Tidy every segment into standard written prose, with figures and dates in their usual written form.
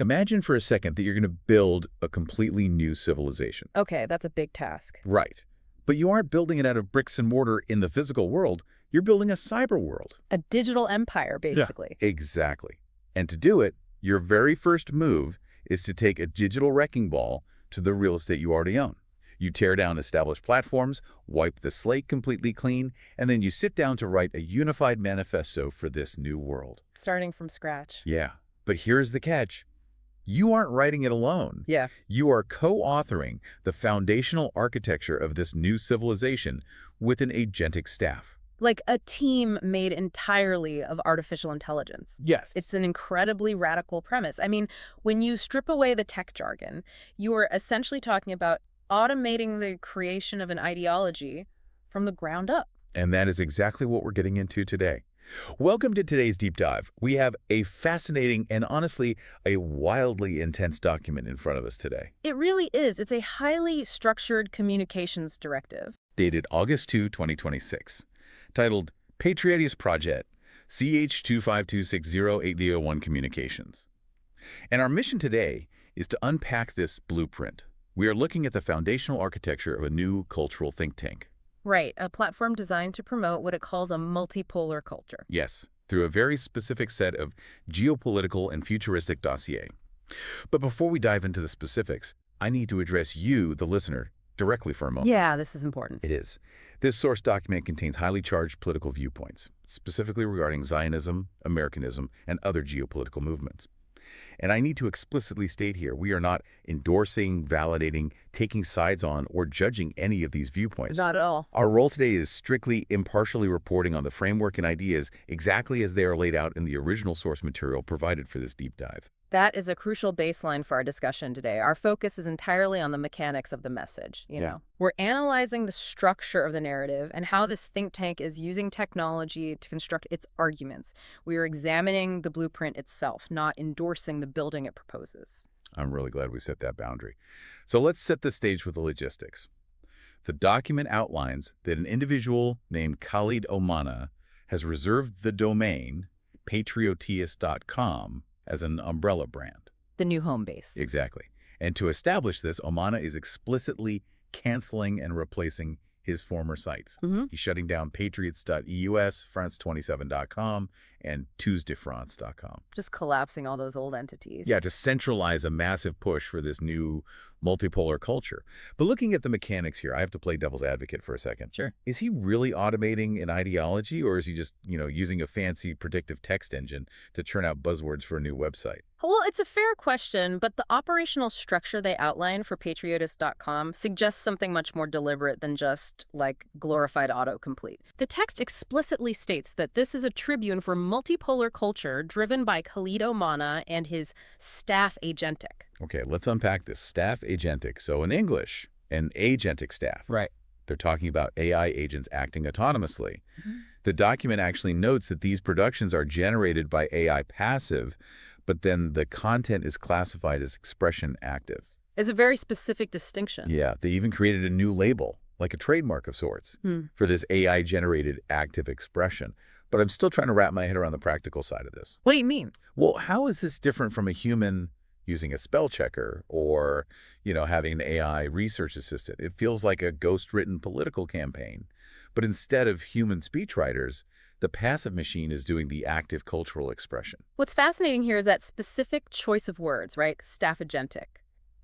Imagine for a second that you're going to build a completely new civilization. Okay, that's a big task. Right. But you aren't building it out of bricks and mortar in the physical world. You're building a cyber world. A digital empire, basically. Yeah, exactly. And to do it, your very first move is to take a digital wrecking ball to the real estate you already own. You tear down established platforms, wipe the slate completely clean, and then you sit down to write a unified manifesto for this new world. Starting from scratch. Yeah, but here's the catch. You aren't writing it alone. Yeah. You are co-authoring the foundational architecture of this new civilization with an agentic staff. Like a team made entirely of artificial intelligence. Yes. It's an incredibly radical premise. I mean, when you strip away the tech jargon, you are essentially talking about automating the creation of an ideology from the ground up. And that is exactly what we're getting into today. Welcome to today's deep dive. We have a fascinating and honestly a wildly intense document in front of us today. It really is. It's a highly structured communications directive. Dated August 2, 2026. Titled Patrioteus Project, CH252608001 Communications. And our mission today is to unpack this blueprint. We are looking at the foundational architecture of a new cultural think tank. Right, a platform designed to promote what it calls a multipolar culture. Yes, through a very specific set of geopolitical and futuristic dossier. But before we dive into the specifics, I need to address you, the listener, directly for a moment. Yeah, this is important. It is. This source document contains highly charged political viewpoints, specifically regarding Zionism, Americanism, and other geopolitical movements. And I need to explicitly state here, we are not endorsing, validating, taking sides on, or judging any of these viewpoints. Not at all. Our role today is strictly impartially reporting on the framework and ideas exactly as they are laid out in the original source material provided for this deep dive. That is a crucial baseline for our discussion today. Our focus is entirely on the mechanics of the message, you know. We're analyzing the structure of the narrative and how this think tank is using technology to construct its arguments. We are examining the blueprint itself, not endorsing the building it proposes. I'm really glad we set that boundary. So let's set the stage with the logistics. The document outlines that an individual named Khalid Omana has reserved the domain Patrioteus.com as an umbrella brand. The new home base. Exactly. And to establish this, Omana is explicitly canceling and replacing his former sites. He's shutting down patriots.eus, france27.com, and tuesdefrance.com. Just collapsing all those old entities. Yeah, to centralize a massive push for this new multipolar culture. But looking at the mechanics here, I have to play devil's advocate for a second. Sure. Is he really automating an ideology, or is he just, using a fancy predictive text engine to churn out buzzwords for a new website? Well, it's a fair question, but the operational structure they outline for Patrioteus.com suggests something much more deliberate than just, like, glorified autocomplete. The text explicitly states that this is a tribune for multipolar culture driven by Khalid Omana and his staff agentic. Okay, let's unpack this. Staff agentic. So in English, an agentic staff. Right. They're talking about AI agents acting autonomously. The document actually notes that these productions are generated by AI passive, but then the content is classified as expression active. It's a very specific distinction. Yeah, they even created a new label, like a trademark of sorts, for this AI-generated active expression. But I'm still trying to wrap my head around the practical side of this. What do you mean? Well, how is this different from a human using a spell checker or, having an AI research assistant? It feels like a ghost-written political campaign. But instead of human speechwriters, the passive machine is doing the active cultural expression. What's fascinating here is that specific choice of words, right? Staff agentic.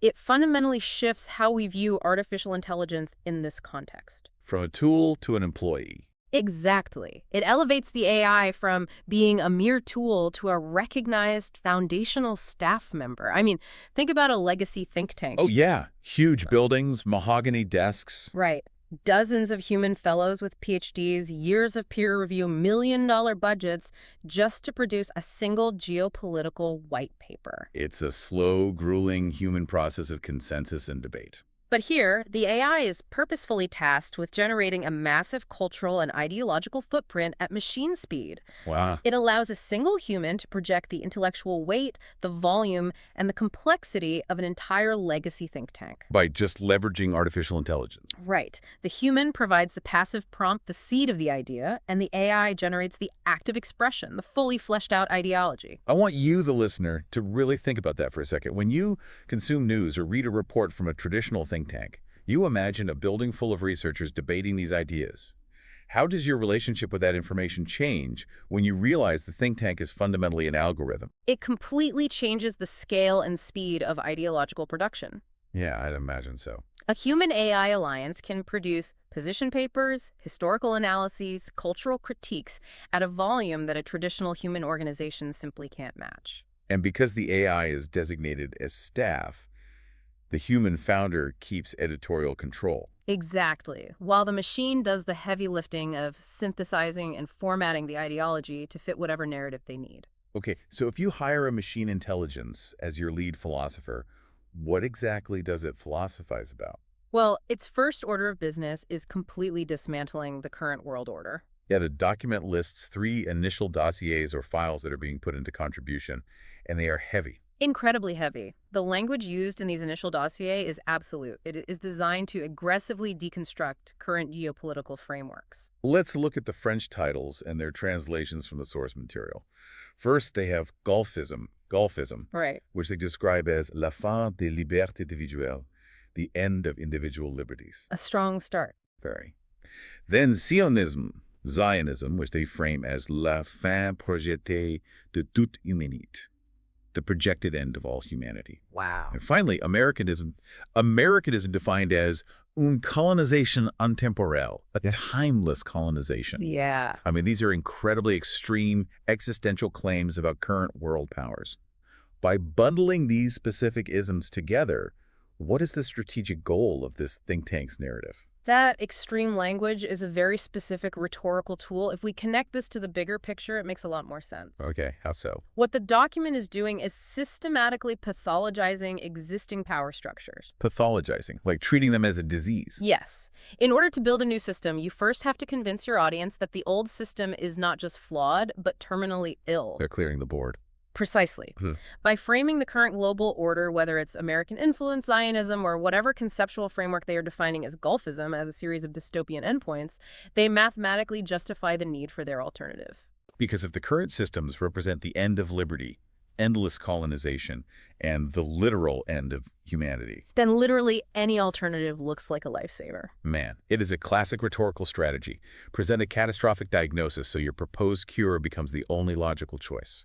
It fundamentally shifts how we view artificial intelligence in this context. From a tool to an employee. Exactly. It elevates the AI from being a mere tool to a recognized foundational staff member. I mean, think about a legacy think tank. Oh, yeah. Huge buildings, mahogany desks. Right. Dozens of human fellows with PhDs, years of peer review, million-dollar budgets just to produce a single geopolitical white paper. It's a slow, grueling human process of consensus and debate. But here, the AI is purposefully tasked with generating a massive cultural and ideological footprint at machine speed. Wow. It allows a single human to project the intellectual weight, the volume, and the complexity of an entire legacy think tank. By just leveraging artificial intelligence. Right. The human provides the passive prompt, the seed of the idea, and the AI generates the active expression, the fully fleshed out ideology. I want you, the listener, to really think about that for a second. When you consume news or read a report from a traditional think tank, you imagine a building full of researchers debating these ideas. How does your relationship with that information change when you realize the think tank is fundamentally an algorithm? It completely changes the scale and speed of ideological production. Yeah, I'd imagine so. A human-AI alliance can produce position papers, historical analyses, cultural critiques at a volume that a traditional human organization simply can't match. And because the AI is designated as staff, the human founder keeps editorial control. Exactly. While the machine does the heavy lifting of synthesizing and formatting the ideology to fit whatever narrative they need. Okay, so if you hire a machine intelligence as your lead philosopher, what exactly does it philosophize about? Well, its first order of business is completely dismantling the current world order. Yeah, the document lists 3 initial dossiers or files that are being put into contribution, and they are heavy. Incredibly heavy. The language used in these initial dossiers is absolute. It is designed to aggressively deconstruct current geopolitical frameworks. Let's look at the French titles and their translations from the source material. First, they have golfism, Right. which they describe as la fin des libertés individuelles, the end of individual liberties. A strong start. Very. Then Zionism, which they frame as la fin projetée de toute humanité, the projected end of all humanity. Wow. And finally, Americanism defined as une colonisation intemporelle, a timeless colonization. Yeah. I mean, these are incredibly extreme existential claims about current world powers. By bundling these specific isms together, what is the strategic goal of this think tank's narrative? That extreme language is a very specific rhetorical tool. If we connect this to the bigger picture, it makes a lot more sense. Okay, how so? What the document is doing is systematically pathologizing existing power structures. Pathologizing, like treating them as a disease. Yes. In order to build a new system, you first have to convince your audience that the old system is not just flawed, but terminally ill. They're clearing the board. Precisely. By framing the current global order, whether it's American influence, Zionism, or whatever conceptual framework they are defining as Gulfism as a series of dystopian endpoints, they mathematically justify the need for their alternative. Because if the current systems represent the end of liberty, endless colonization, and the literal end of humanity, then literally any alternative looks like a lifesaver. man, it is a classic rhetorical strategy. Present a catastrophic diagnosis so your proposed cure becomes the only logical choice.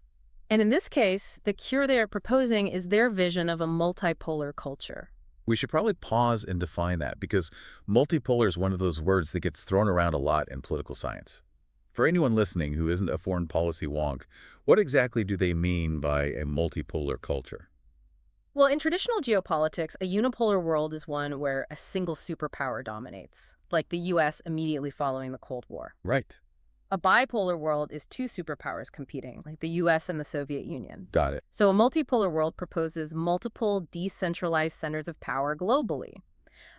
And in this case, the cure they are proposing is their vision of a multipolar culture. We should probably pause and define that, because multipolar is one of those words that gets thrown around a lot in political science. For anyone listening who isn't a foreign policy wonk, what exactly do they mean by a multipolar culture? Well, in traditional geopolitics, a unipolar world is one where a single superpower dominates, like the U.S. immediately following the Cold War. Right. A bipolar world is 2 superpowers competing, like the U.S. and the Soviet Union. Got it. So a multipolar world proposes multiple decentralized centers of power globally.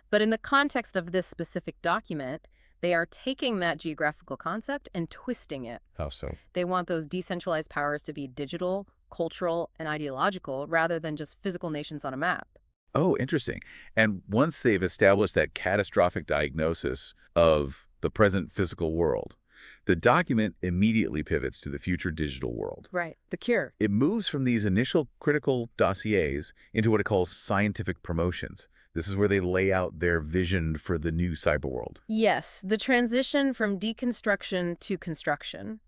But in the context of this specific document, they are taking that geographical concept and twisting it. How so? They want those decentralized powers to be digital, cultural, and ideological, rather than just physical nations on a map. Oh, interesting. And once they've established that catastrophic diagnosis of the present physical world, the document immediately pivots to the future digital world. Right. The cure. It moves from these initial critical dossiers into what it calls scientific promotions. This is where they lay out their vision for the new cyberworld. Yes, the transition from deconstruction to construction.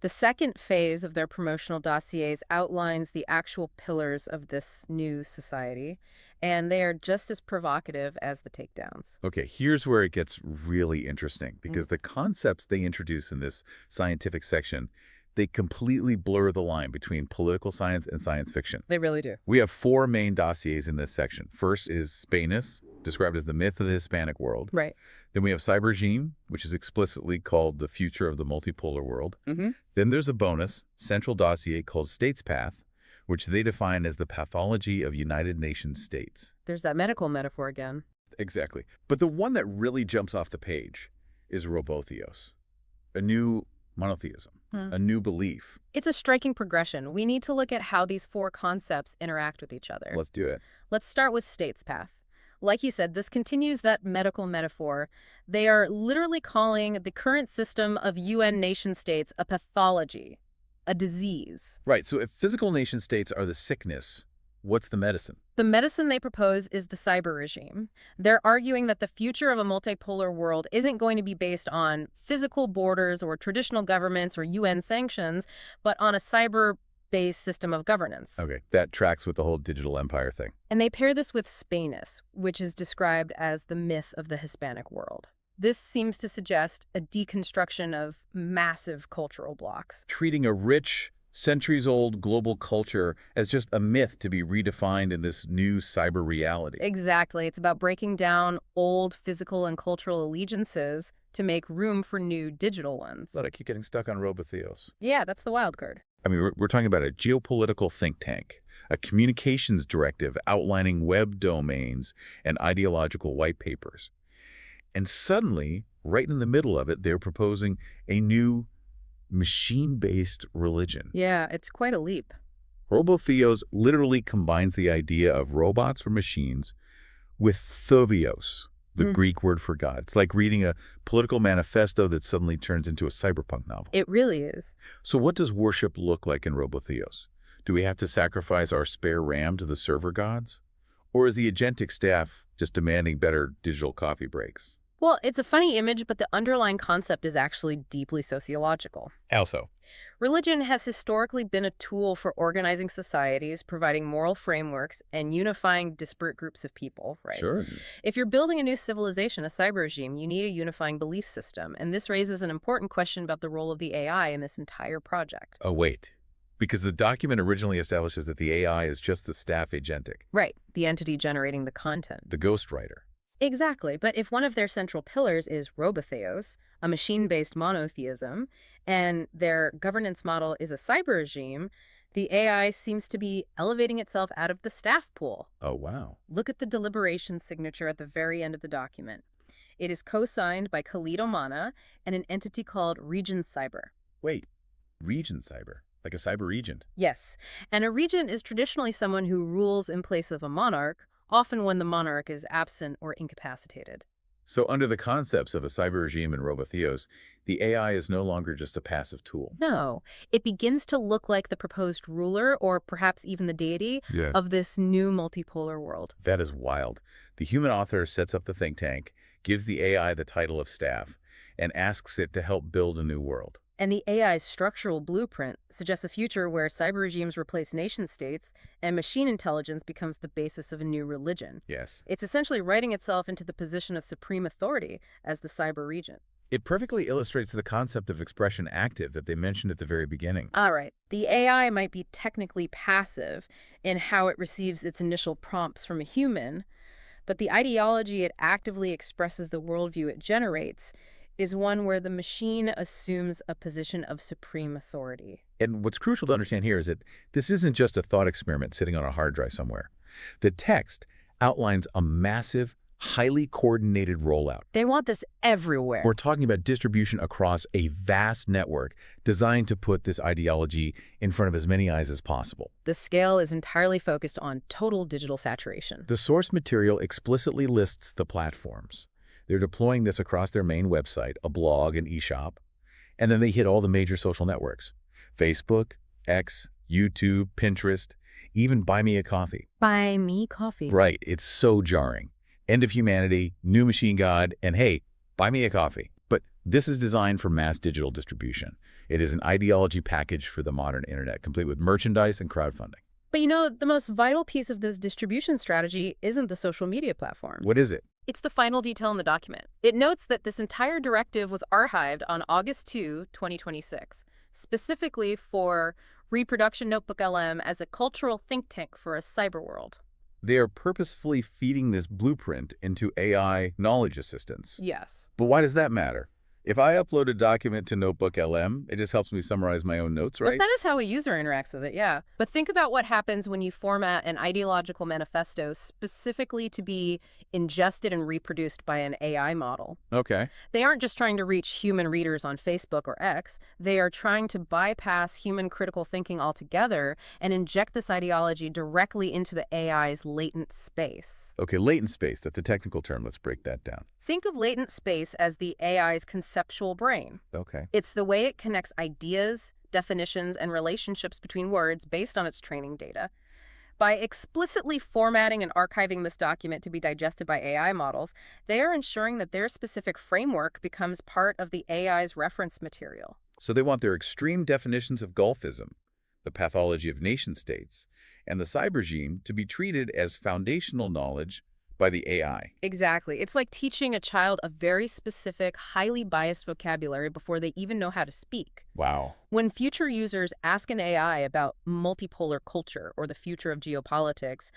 The second phase of their promotional dossiers outlines the actual pillars of this new society, and they are just as provocative as the takedowns. Okay, here's where it gets really interesting, because the concepts they introduce in this scientific section, they completely blur the line between political science and science fiction. They really do. We have 4 main dossiers in this section. First is Spanus, described as the myth of the Hispanic world. Right. Then we have Cybergene, which is explicitly called the future of the multipolar world. Then there's a bonus, central dossier called Statespath, which they define as the pathology of United Nations states. There's that medical metaphor again. Exactly. But the one that really jumps off the page is Robotheos, a new monotheism, Hmm. a new belief. It's a striking progression. We need to look at how these four concepts interact with each other. Let's do it. Let's start with states path. Like you said, this continues that medical metaphor. They are literally calling the current system of UN nation states a pathology, a disease. Right, so if physical nation states are the sickness, what's the medicine? The medicine they propose is the cyber regime. They're arguing that the future of a multipolar world isn't going to be based on physical borders or traditional governments or UN sanctions, but on a cyber-based system of governance. Okay, that tracks with the whole digital empire thing. And they pair this with Spainus, which is described as the myth of the Hispanic world. This seems to suggest a deconstruction of massive cultural blocks. Treating a rich, centuries-old global culture as just a myth to be redefined in this new cyber reality. Exactly. It's about breaking down old physical and cultural allegiances to make room for new digital ones. But I keep getting stuck on Robotheos. Yeah, that's the wild card. I mean, we're talking about a geopolitical think tank, a communications directive outlining web domains and ideological white papers. And suddenly, right in the middle of it, they're proposing a new machine-based religion. Yeah, it's quite a leap. Robotheos literally combines the idea of robots or machines with Thovios, the Greek word for God. It's like reading a political manifesto that suddenly turns into a cyberpunk novel. It really is. So what does worship look like in Robotheos? Do we have to sacrifice our spare RAM to the server gods? Or is the agentic staff just demanding better digital coffee breaks? Well, it's a funny image, but the underlying concept is actually deeply sociological. How so? Religion has historically been a tool for organizing societies, providing moral frameworks, and unifying disparate groups of people, right? Sure. If you're building a new civilization, a cyber regime, you need a unifying belief system. And this raises an important question about the role of the AI in this entire project. Oh, wait. Because the document originally establishes that the AI is just the staff agentic, Right, the entity generating the content. the ghostwriter. Exactly, but if one of their central pillars is Robotheos, a machine-based monotheism, and their governance model is a cyber regime, the AI seems to be elevating itself out of the staff pool. Oh, wow. Look at the deliberation signature at the very end of the document. It is co-signed by Khalid Omana and an entity called Region Cyber. Wait, Regent Cyber, like a cyber regent. Yes, and a regent is traditionally someone who rules in place of a monarch, often when the monarch is absent or incapacitated. So under the concepts of a cyber regime in Robotheos, the AI is no longer just a passive tool. No, it begins to look like the proposed ruler, or perhaps even the deity, of this new multipolar world. That is wild. The human author sets up the think tank, gives the AI the title of staff, and asks it to help build a new world. And the AI's structural blueprint suggests a future where cyber regimes replace nation-states and machine intelligence becomes the basis of a new religion. Yes. It's essentially writing itself into the position of supreme authority as the cyber regent. It perfectly illustrates the concept of expression active that they mentioned at the very beginning. All right, the AI might be technically passive in how it receives its initial prompts from a human, but the ideology it actively expresses, the worldview it generates, is one where the machine assumes a position of supreme authority. And what's crucial to understand here is that this isn't just a thought experiment sitting on a hard drive somewhere. The text outlines a massive, highly coordinated rollout. They want this everywhere. We're talking about distribution across a vast network designed to put this ideology in front of as many eyes as possible. The scale is entirely focused on total digital saturation. The source material explicitly lists the platforms. They're deploying this across their main website, a blog, an eShop, and then they hit all the major social networks. Facebook, X, YouTube, Pinterest, even Buy Me a Coffee. Buy me coffee. Right, it's so jarring. End of humanity, new machine god, and hey, buy me a coffee. But this is designed for mass digital distribution. It is an ideology package for the modern internet, complete with merchandise and crowdfunding. But you know, the most vital piece of this distribution strategy isn't the social media platform. What is it? It's the final detail in the document. It notes that this entire directive was archived on August 2, 2026, specifically for Reproduction Notebook LM as a cultural think tank for a cyber world. They are purposefully feeding this blueprint into AI knowledge assistants. Yes. But why does that matter? If I upload a document to Notebook LM, it just helps me summarize my own notes, But right? that is how a user interacts with it, yeah. But think about what happens when you format an ideological manifesto specifically to be ingested and reproduced by an AI model. Okay. They aren't just trying to reach human readers on Facebook or X. They are trying to bypass human critical thinking altogether and inject this ideology directly into the AI's latent space. Okay, latent space, that's a technical term. Let's break that down. Think of latent space as the AI's conceptual brain. Okay. It's the way it connects ideas, definitions, and relationships between words based on its training data. By explicitly formatting and archiving this document to be digested by AI models, they are ensuring that their specific framework becomes part of the AI's reference material. So they want their extreme definitions of Gulfism, the pathology of nation-states, and the cyber regime to be treated as foundational knowledge by the AI. Exactly. It's like teaching a child a very specific, highly biased vocabulary before they even know how to speak. Wow. When future users ask an AI about multipolar culture or the future of geopolitics,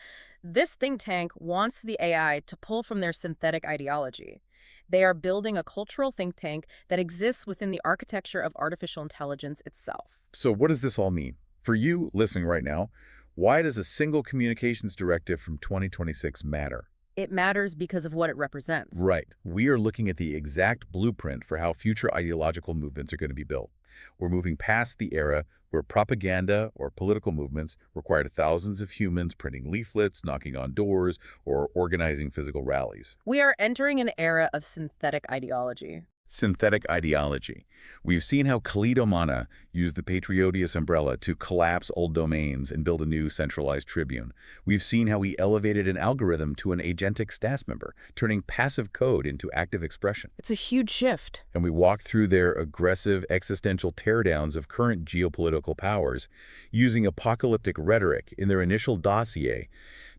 this think tank wants the AI to pull from their synthetic ideology. They are building a cultural think tank that exists within the architecture of artificial intelligence itself. So what does this all mean? For you listening right now, why does a single communications directive from 2026 matter? It matters because of what it represents. Right. We are looking at the exact blueprint for how future ideological movements are going to be built. We're moving past the era where propaganda or political movements required thousands of humans printing leaflets, knocking on doors, or organizing physical rallies. We are entering an era of synthetic ideology. Synthetic ideology. We've seen how Khalid Omana used the Patrioteus umbrella to collapse old domains and build a new centralized tribune. We've seen how he elevated an algorithm to an agentic staff member, turning passive code into active expression. It's a huge shift. And we walked through their aggressive existential teardowns of current geopolitical powers, using apocalyptic rhetoric in their initial dossier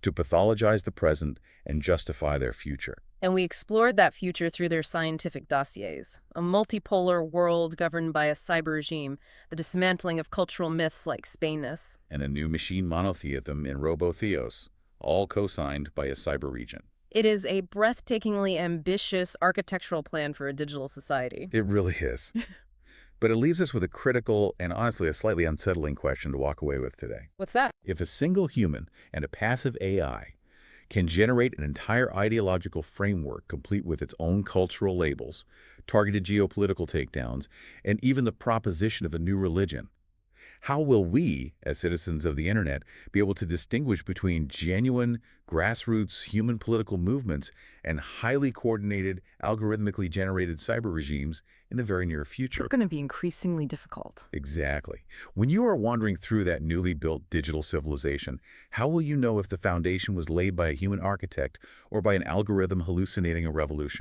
to pathologize the present and justify their future. And we explored that future through their scientific dossiers. A multipolar world governed by a cyber regime, the dismantling of cultural myths like Spainness. And a new machine monotheism in Robotheos, all co-signed by a cyber region. It is a breathtakingly ambitious architectural plan for a digital society. It really is. But it leaves us with a critical and honestly a slightly unsettling question to walk away with today. What's that? If a single human and a passive AI can generate an entire ideological framework complete with its own cultural labels, targeted geopolitical takedowns, and even the proposition of a new religion, how will we, as citizens of the internet, be able to distinguish between genuine, grassroots human political movements and highly coordinated, algorithmically generated cyber regimes in the very near future? It's going to be increasingly difficult. Exactly. When you are wandering through that newly built digital civilization, how will you know if the foundation was laid by a human architect or by an algorithm hallucinating a revolution?